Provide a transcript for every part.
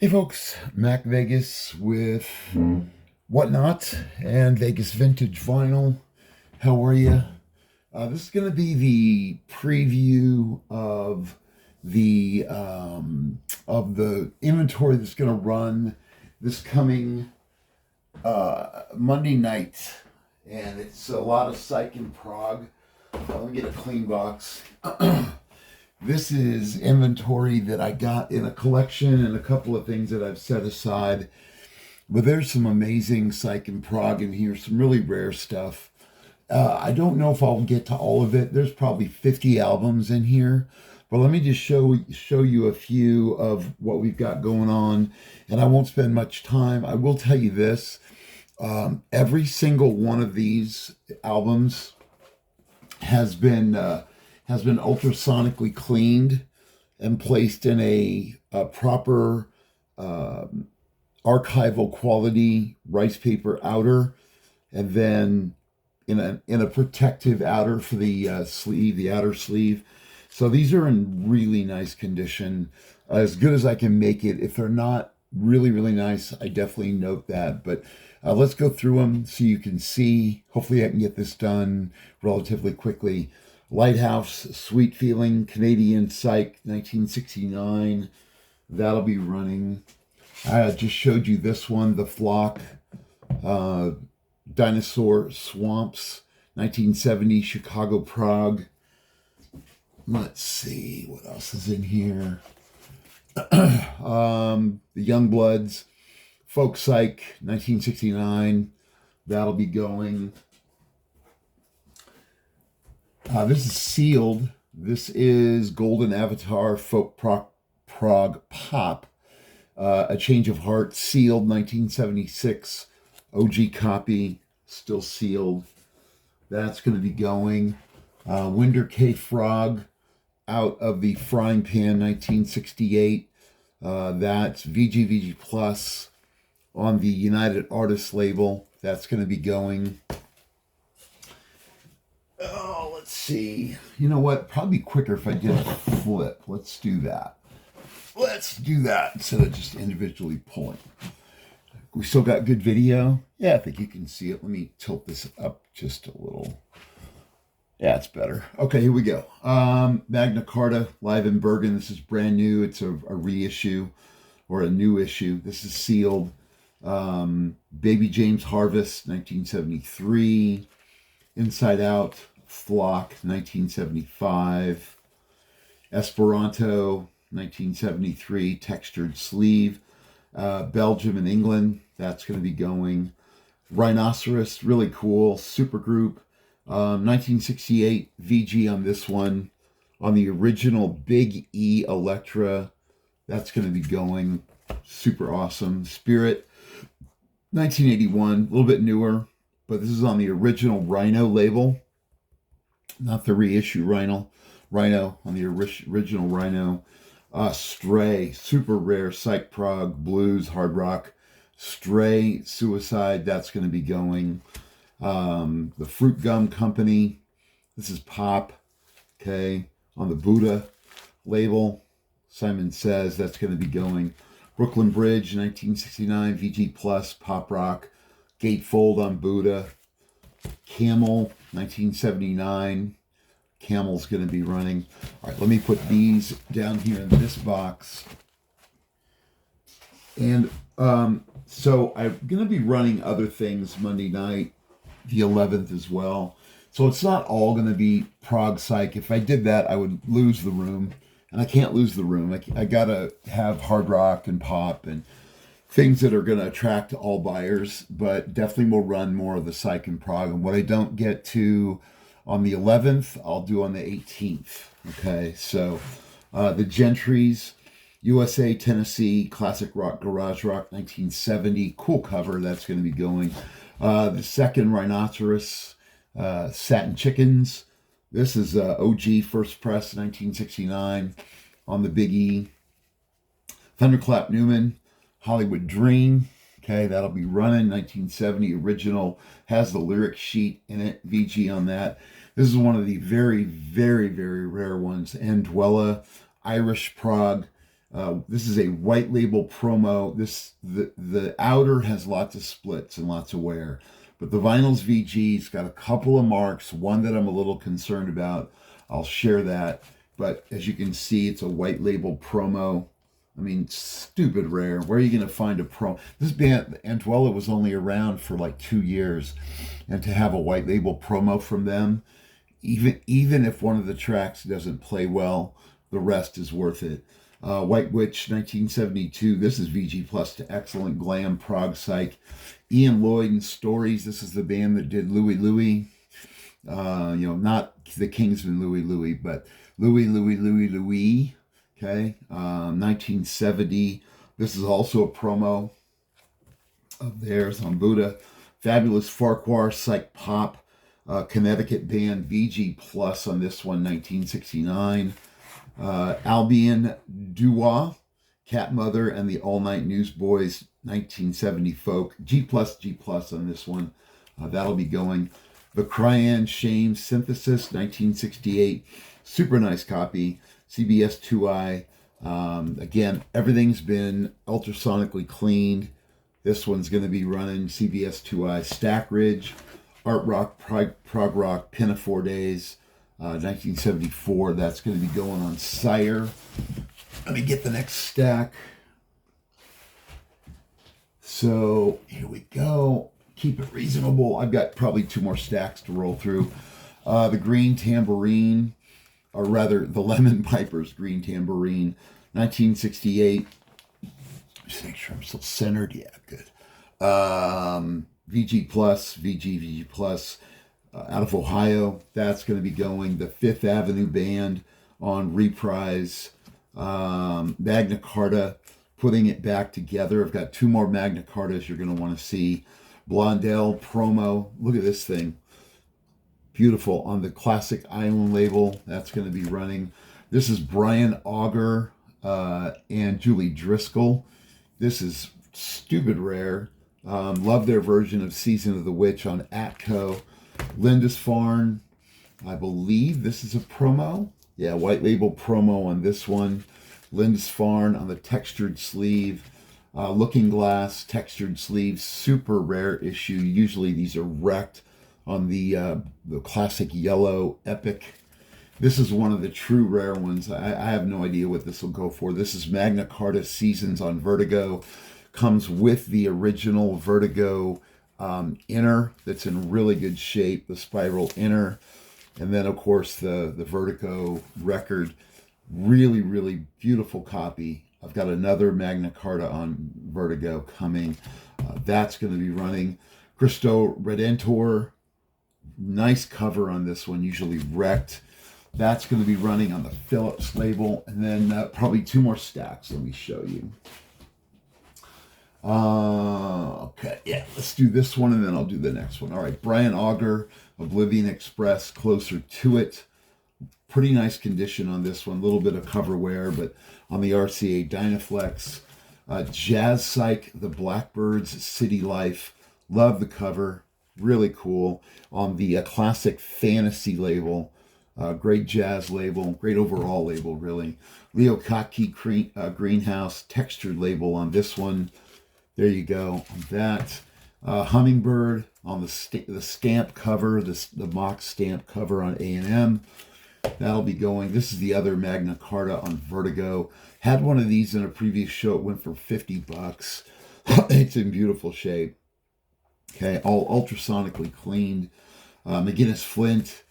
Hey folks, Mac Vegas with Whatnot and Vegas Vintage Vinyl. How are you? This is going to be the preview the inventory that's going to run this coming Monday night, and it's a lot of Psych and Prog. Let me get a clean box. This is inventory that I got in a collection and a couple of things that I've set aside. But there's some amazing Psych and Prog in here, some really rare stuff. I don't know if I'll get to all of it. There's probably 50 albums in here. But let me just show you a few of what we've got going on. And I won't spend much time. I will tell you this. Every single one of these albums has been ultrasonically cleaned and placed in a proper archival quality rice paper outer, and then in a protective outer for the sleeve, the outer sleeve. So these are in really nice condition, as good as I can make it. If they're not really nice, I definitely note that. But let's go through them so you can see. Hopefully I can get this done relatively quickly. Lighthouse, Sweet Feeling, Canadian Psych, 1969. That'll be running. I just showed you this one, The Flock, Dinosaur Swamps, 1970, Chicago Prog. Let's see, what else is in here? The Youngbloods, Folk Psych, 1969. That'll be going. This is sealed. This is Golden Avatar Folk Prog Pop. A Change of Heart, sealed, 1976. OG copy, still sealed. That's going to be going. Winder K. Frog, Out of the Frying Pan, 1968. That's VGVG Plus on the United Artists label. That's going to be going. Oh, let's see. You know what? Probably quicker if I did a flip. Let's do that. Let's do that instead of just individually pulling. We still got good video. Yeah, I think you can see it. Let me tilt this up just a little. Yeah, it's better. Okay, here we go. Magna Carta, live in Bergen. This is brand new. It's a reissue or a new issue. This is sealed. Baby James Harvest, 1973. Inside Out, Flock, 1975. Esperanto, 1973, textured sleeve. Belgium and England, that's going to be going. Rhinoceros, really cool. Supergroup, 1968, VG on this one. On the original Big E Electra, that's going to be going. Super awesome. Spirit, 1981, a little bit newer, but this is on the original Rhino label, not the reissue Rhino on the original Rhino. Stray, super rare, Psych Prog, blues, hard rock. Stray, Suicide, that's going to be going. The Fruit Gum Company, this is pop, okay, on the Buddha label. Simon Says, that's going to be going. Brooklyn Bridge, 1969, VG Plus, pop rock. Gatefold on Buddha. Camel, 1979. Camel's going to be running. All right, let me put these down here in this box. And so I'm going to be running other things Monday night, the 11th as well. So it's not all going to be Prog Psych. If I did that, I would lose the room. And I can't lose the room. I got to have hard rock and pop and things that are going to attract all buyers. But definitely will run more of the Psych and Prog. And what I don't get to on the 11th, I'll do on the 18th. Okay, so the Gentrys, USA, Tennessee, Classic Rock, Garage Rock, 1970. Cool cover, that's going to be going. The second Rhinoceros, Satin Chickens. This is OG First Press, 1969, on the Big E. Thunderclap Newman, Hollywood Dream. Okay, that'll be running 1970 original, has the lyric sheet in it, VG on that. This is one of the very rare ones. And Dwella, Irish Prog, This is a white label promo. The outer has lots of splits and lots of wear, but the vinyl's VG's got a couple of marks. One that I'm a little concerned about. I'll share that. But as you can see, it's a white label promo. I mean, stupid rare. Where are you going to find a promo? This band, Antwella, was only around for like 2 years, and to have a white label promo from them, even if one of the tracks doesn't play well, the rest is worth it. White Witch, 1972. This is VG Plus to excellent glam prog psych. Ian Lloyd and Stories. This is the band that did Louie Louie. Not the Kingsman Louie Louie, but Louie Louie Louie Louie. Okay, 1970. This is also a promo of theirs on Buddha. Fabulous Farquhar Psych Pop. Connecticut band VG Plus on this one, 1969. Albion Duwa, Cat Mother and the All Night Newsboys, 1970 folk. G plus on this one. That'll be going. The Cryan Shame Synthesis, 1968. Super nice copy. CBS 2i. Again, everything's been ultrasonically cleaned. This one's going to be running CBS 2i. Stack Ridge, Art Rock, Prog Rock, Pinafore Days. 1974, that's going to be going on Sire. Let me get the next stack. So here we go. Keep it reasonable. I've got probably 2 more stacks to roll through. The Green Tambourine, or rather the Lemon Pipers Green Tambourine, 1968. Just make sure I'm still centered. Yeah, good. VG Plus, VG Plus. Out of Ohio, that's going to be going. The Fifth Avenue Band on Reprise. Magna Carta, putting it back together. I've got 2 more Magna Cartas you're going to want to see. Blondell promo. Look at this thing. Beautiful. On the Classic Island label, that's going to be running. This is Brian Auger and Julie Driscoll. This is stupid rare. Love their version of Season of the Witch on Atco. Lindisfarne, I believe this is a promo. Yeah, white label promo on this one. Lindisfarne on the textured sleeve. Looking Glass, textured sleeve, super rare issue. Usually these are wrecked on the classic yellow Epic. This is one of the true rare ones. I have no idea what this will go for. This is Magna Carta Seasons on Vertigo. Comes with the original Vertigo inner that's in really good shape, the spiral inner, and then of course the Vertigo record. Really, really beautiful copy. I've got another Magna Carta on Vertigo coming. That's going to be running. Cristo Redentor, nice cover on this one, usually wrecked. That's going to be running on the Phillips label, and then probably 2 more stacks. Let me show you. Okay, yeah, let's do this one and then I'll do the next one. All right, Brian Auger, Oblivion Express, Closer to It. Pretty nice condition on this one. A little bit of cover wear, but on the RCA Dynaflex. Jazz Psych, The Blackbirds, City Life. Love the cover. Really cool. On the Classic Fantasy label. Great jazz label. Great overall label, really. Leo Kaki Greenhouse, textured label on this one. There you go on that. Hummingbird on the stamp cover, the mock stamp cover on A&M. That'll be going. This is the other Magna Carta on Vertigo. Had one of these in a previous show. It went for $50. It's in beautiful shape. Okay, all ultrasonically cleaned. McGinnis Flint,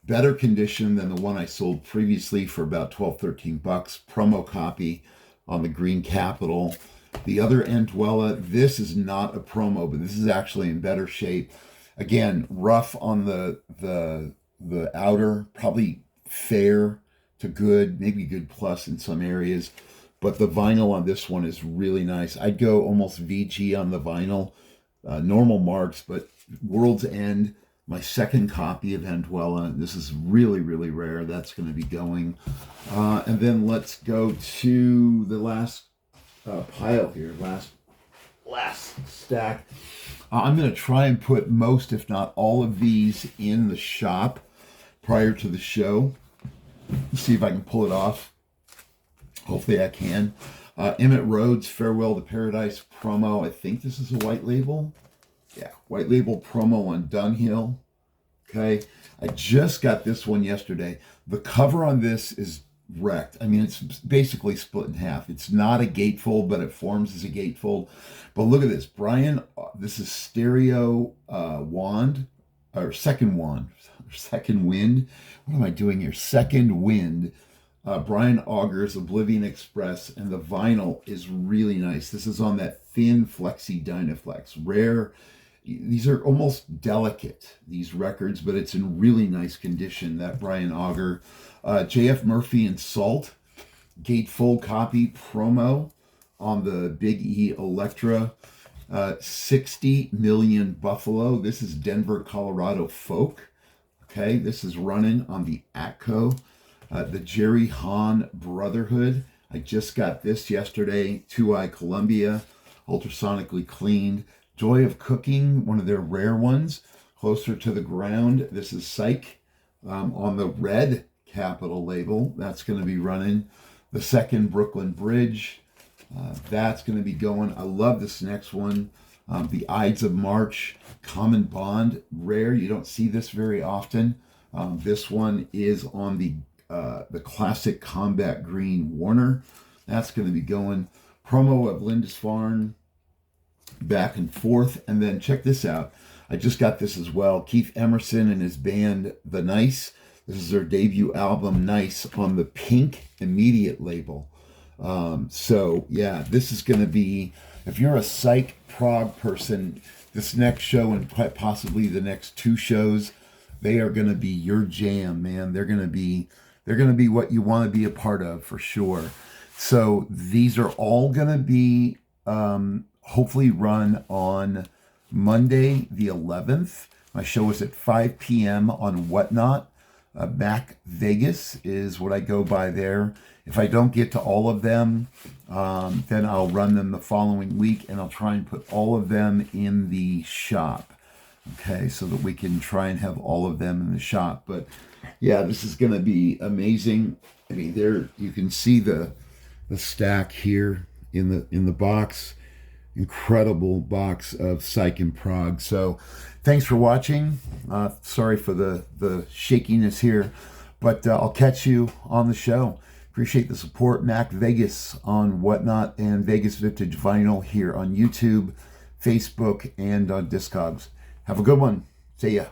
better condition than the one I sold previously for about $12-13. Promo copy on the Green Capital. The other Antwella, this is not a promo, but this is actually in better shape. Again, rough on the outer, probably fair to good, maybe good plus in some areas. But the vinyl on this one is really nice. I'd go almost VG on the vinyl. Normal marks, but World's End, my second copy of Antwella. This is really, really rare. That's going to be going. And then let's go to the last pile here, last stack. I'm going to try and put most, if not all of these in the shop prior to the show. Let's see if I can pull it off. Hopefully I can. Emmett Rhodes, Farewell to Paradise promo. I think this is a white label. Yeah, white label promo on Dunhill. Okay, I just got this one yesterday. The cover on this is wrecked. I mean, it's basically split in half. It's not a gatefold, but it forms as a gatefold. But look at this, Brian. This is stereo wand, or second wand, or second wind. What am I doing here? Second wind. Brian Auger's Oblivion Express, and the vinyl is really nice. This is on that thin Flexi Dynaflex. Rare. These are almost delicate, these records, but it's in really nice condition, that Brian Auger. J.F. Murphy and Salt, gatefold copy promo on the Big E Electra. 60 Million Buffalo. This is Denver, Colorado folk. Okay, this is running on the Atco. The Jerry Hahn Brotherhood. I just got this yesterday. 2i Columbia, ultrasonically cleaned. Joy of Cooking, one of their rare ones. Closer to the Ground. This is Psych on the red Capital label. That's going to be running. The Second Brooklyn Bridge. That's going to be going. I love this next one. The Ides of March, Common Bond. Rare. You don't see this very often. This one is on the classic Combat Green Warner. That's going to be going. Promo of Lindisfarne, Back and Forth. And then check this out. I just got this as well. Keith Emerson and his band, The Nice. This is their debut album, Nice, on the Pink Immediate label. So, yeah, this is going to be, if you're a Psych Prog person, this next show and quite possibly the next two shows, they are going to be your jam, man. They're going to be what you want to be a part of, for sure. So these are all going to be hopefully run on Monday the 11th. My show is at 5 p.m. on Whatnot. Mac Vegas is what I go by there. If I don't get to all of them, then I'll run them the following week, and I'll try and put all of them in the shop. Okay, so that we can try and have all of them in the shop. But yeah, this is going to be amazing. I mean, there you can see the stack here in the box. Incredible box of Psych and Prog. So thanks for watching. Sorry for the shakiness here, but I'll catch you on the show. Appreciate the support. Mac Vegas on Whatnot and Vegas Vintage Vinyl here on YouTube, Facebook, and on Discogs. Have a good one. See ya.